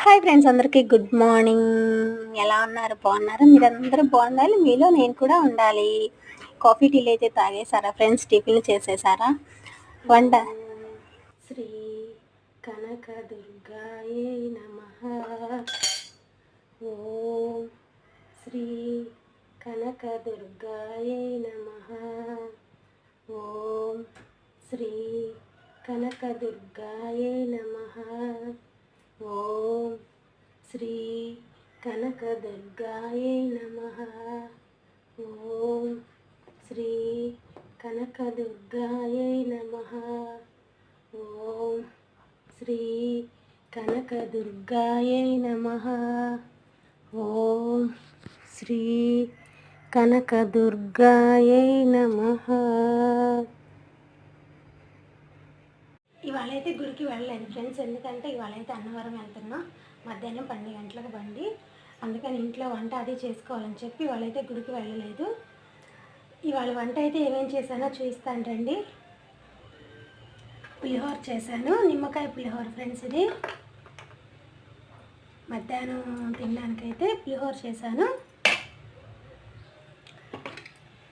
Hi friends, అందరికీ good morning. ఎలా ఉన్నారు? బాగున్నారా? మీరందరూ బాగుండాలి, మీలో నేను కూడా ఉండాలి. కాఫీ టీలు అయితే తాగేసారా ఫ్రెండ్స్? టిఫిన్లు చేసేసారా? వంట శ్రీ కనక దుర్గాయే నమః. ఓం శ్రీ కనక దుర్గాయే నమః. ఓం శ్రీ కనక దుర్గాయే నమః. ఓం శ్రీ కనక దుర్గాయే నమః. ఓం శ్రీ కనక దుర్గాయే నమః. ఓం శ్రీ కనక దుర్గాయే నమః. ఓం శ్రీ కనక దుర్గాయే నమః. ఇవాళ అయితే గుడికి వెళ్ళలేదు ఫ్రెండ్స్, ఎందుకంటే ఇవాళ అయితే అన్నవరం వెళ్తున్నాం. మధ్యాహ్నం 12 గంటలకు బండి, అందుకని ఇంట్లో వంట అది చేసుకోవాలని చెప్పి ఇవాళైతే గుడికి వెళ్ళలేదు. ఇవాళ వంట అయితే ఏమేమి చేశానో చూపిస్తాను రండి. పులిహోర చేశాను, నిమ్మకాయ పులిహోర ఫ్రెండ్స్. ఇది మధ్యాహ్నం తినడానికైతే పులిహోర చేశాను.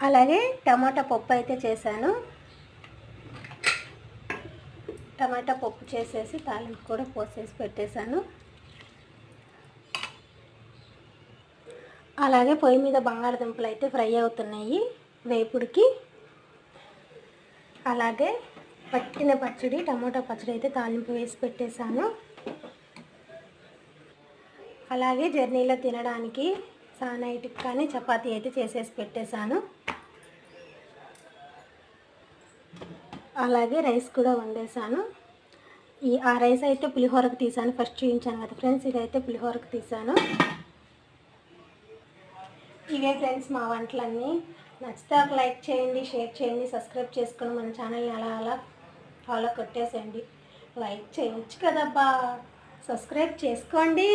అలాగే టమాటా పప్పు అయితే చేశాను. టమాటా పప్పు చేసేసి తాలింపు కూడా పోసేసి పెట్టేశాను. అలాగే పొయ్యి మీద బంగాళదుంపలు అయితే ఫ్రై అవుతున్నాయి వేపుడికి. అలాగే పట్టిన పచ్చడి, టమాటా పచ్చడి అయితే తాలింపు వేసి పెట్టేశాను. అలాగే జర్నీలో తినడానికి నైట్కి కానీ చపాతీ అయితే చేసేసి పెట్టేశాను. అలాగే రైస్ కూడా వండేసాను. ఆ రైస్ అయితే పులిహోరకు తీసాను, ఫస్ట్ చూపించాను కదా ఫ్రెండ్స్. ఇదైతే పులిహోరకు తీసాను. ఇవే ఫ్రెండ్స్ మా వంటలన్నీ. నచ్చితే ఒక లైక్ చేయండి, షేర్ చేయండి, సబ్స్క్రైబ్ చేసుకొని మన ఛానల్ని అలా ఫాలో కొట్టేసేయండి. లైక్ చేయొచ్చు కదబ్బా, సబ్స్క్రైబ్ చేసుకోండి.